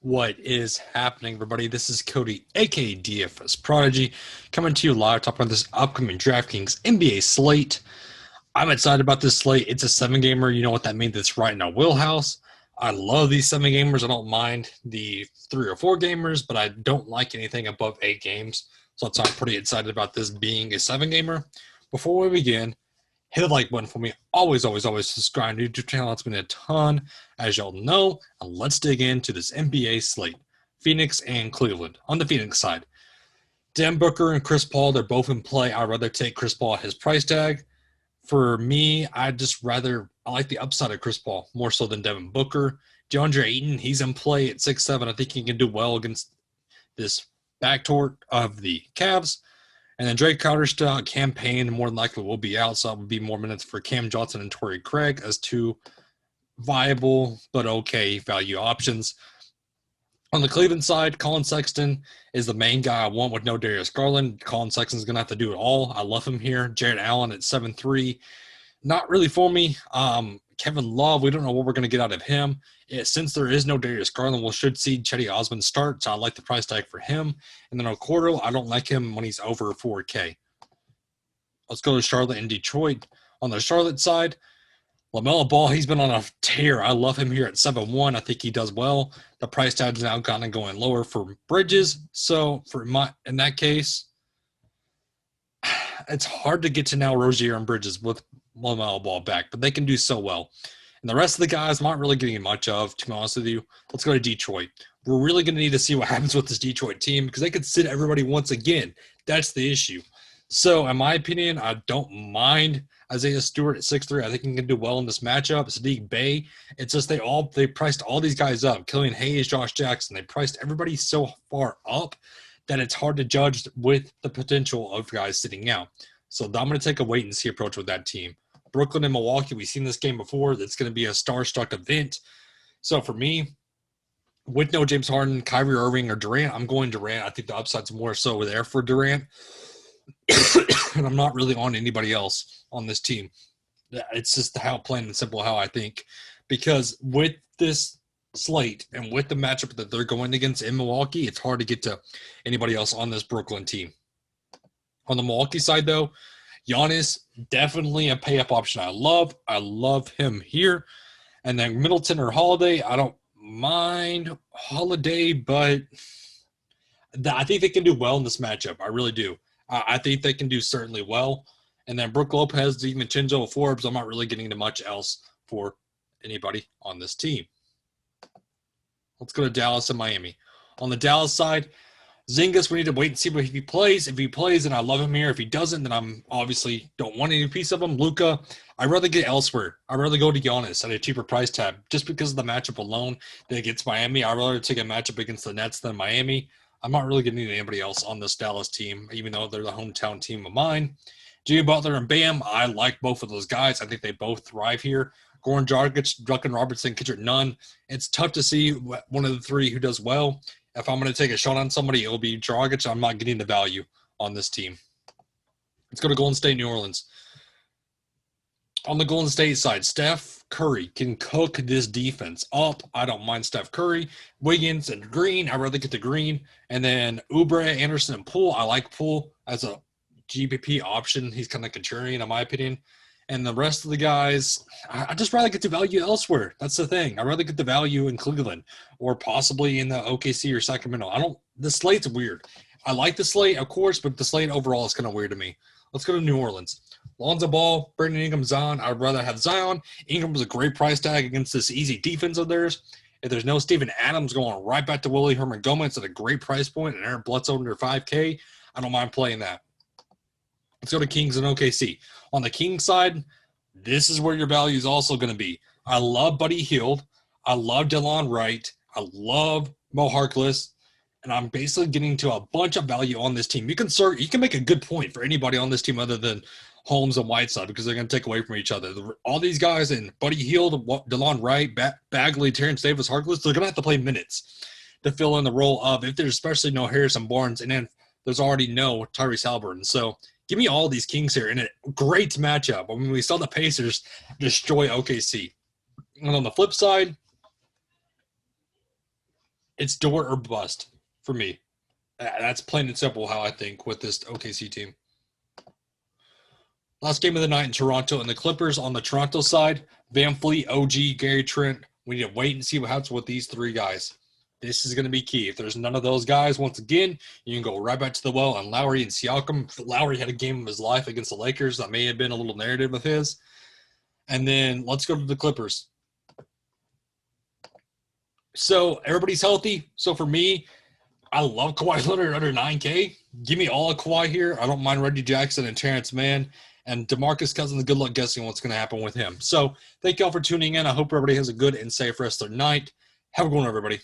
What is happening, everybody? This is Cody, aka DFS Prodigy, coming to you live talking about this upcoming DraftKings NBA slate. I'm excited about this slate. It's a 7-gamer. You know what that means? It's right in our wheelhouse. I love these 7-gamers. I don't mind the 3 or 4 gamers, but I don't like anything above 8 games. So I'm pretty excited about this being a 7-gamer. Before we begin, hit the like button for me. Always subscribe to the YouTube channel. It's been a ton, as y'all know. And let's dig into this NBA slate. Phoenix and Cleveland. On the Phoenix side, Devin Booker and Chris Paul, they're both in play. I'd rather take Chris Paul at his price tag. For me, I like the upside of Chris Paul more so than Devin Booker. DeAndre Ayton, he's in play at 6'7". I think he can do well against this backcourt of the Cavs. And then Drake Crowder's campaign more than likely will be out, so it would be more minutes for Cam Johnson and Torrey Craig as two viable but okay value options. On the Cleveland side, Colin Sexton is the main guy I want with no Darius Garland. Colin Sexton's going to have to do it all. I love him here. Jared Allen at 7'3". Not really for me. Kevin Love, we don't know what we're going to get out of him. Since there is no Darius Garland, we should see Chetty Osman start, so I like the price tag for him. And then Okoro, I don't like him when he's over 4K. Let's go to Charlotte and Detroit. On the Charlotte side, LaMelo Ball, he's been on a tear. I love him here at 7'1". I think he does well. The price tag is now kind of going lower for Bridges. So in that case, it's hard to get to now Rozier and Bridges with LaMelo Ball back, but they can do so well. And the rest of the guys, I'm not really getting much of, to be honest with you. Let's go to Detroit. We're really going to need to see what happens with this Detroit team because they could sit everybody once again. That's the issue. So, in my opinion, I don't mind Isaiah Stewart at 6'3". I think he can do well in this matchup. Sadiq Bey, it's just they priced all these guys up. Killian Hayes, Josh Jackson, they priced everybody so far up that it's hard to judge with the potential of guys sitting out. So I'm going to take a wait-and-see approach with that team. Brooklyn and Milwaukee, we've seen this game before. It's going to be a star-struck event. So for me, with no James Harden, Kyrie Irving, or Durant, I'm going Durant. I think the upside's more so there for Durant. And I'm not really on anybody else on this team. It's just plain and simple how I think. Because with this slate and with the matchup that they're going against in Milwaukee, it's hard to get to anybody else on this Brooklyn team. On the Milwaukee side, though, Giannis, definitely a pay-up option I love him here. And then Middleton or Holiday, I don't mind Holiday, but I think they can do well in this matchup. I really do. I think they can do certainly well. And then Brook Lopez, DiVincenzo, Forbes, I'm not really getting into much else for anybody on this team. Let's go to Dallas and Miami. On the Dallas side, Zingas, we need to wait and see if he plays. If he plays, then I love him here. If he doesn't, then I'm obviously don't want any piece of him. Luka, I'd rather get elsewhere. I'd rather go to Giannis at a cheaper price tag just because of the matchup alone that against Miami. I'd rather take a matchup against the Nets than Miami. I'm not really getting anybody else on this Dallas team, even though they're the hometown team of mine. Jimmy Butler and Bam, I like both of those guys. I think they both thrive here. Goran Dragic, Duncan Robertson, Kendrick Nunn. It's tough to see one of the three who does well. If I'm going to take a shot on somebody, it'll be Dragic. I'm not getting the value on this team. Let's go to Golden State, New Orleans. On the Golden State side, Steph Curry can cook this defense up. I don't mind Steph Curry. Wiggins and Green, I'd rather get the Green. And then Oubre, Anderson, and Poole. I like Poole as a GPP option. He's kind of contrarian, in my opinion. And the rest of the guys, I'd just rather get the value elsewhere. That's the thing. I'd rather get the value in Cleveland or possibly in the OKC or Sacramento. The slate's weird. I like the slate, of course, but the slate overall is kind of weird to me. Let's go to New Orleans. Lonzo Ball, Brandon Ingram, Zion. I'd rather have Zion. Ingram was a great price tag against this easy defense of theirs. If there's no Steven Adams going right back to Willie Herman Gomez at a great price point and Aaron Bledsoe under 5K, I don't mind playing that. Let's go to Kings and OKC. On the Kings side, this is where your value is also going to be. I love Buddy Hield. I love Delon Wright. I love Mo Harkless. And I'm basically getting to a bunch of value on this team. You can make a good point for anybody on this team other than Holmes and Whiteside because they're going to take away from each other. All these guys in Buddy Hield, Delon Wright, Bagley, Terrence Davis, Harkless, they're going to have to play minutes to fill in the role of if there's especially no Harrison Barnes and then there's already no Tyrese Halliburton. So give me all these Kings here in a great matchup. I mean, we saw the Pacers destroy OKC. And on the flip side, It's do it or bust for me. That's plain and simple how I think with this OKC team. Last game of the night in Toronto and the Clippers on the Toronto side. Van Fleet, OG, Gary Trent. We need to wait and see what happens with these three guys. This is going to be key. If there's none of those guys, once again, you can go right back to the well on Lowry and Siakam. Lowry had a game of his life against the Lakers. That may have been a little narrative of his. And then let's go to the Clippers. So everybody's healthy. So for me, I love Kawhi Leonard under 9K. Give me all of Kawhi here. I don't mind Reggie Jackson and Terrence Mann. And DeMarcus Cousins, good luck guessing what's going to happen with him. So thank you all for tuning in. I hope everybody has a good and safe rest of their night. Have a good one, everybody.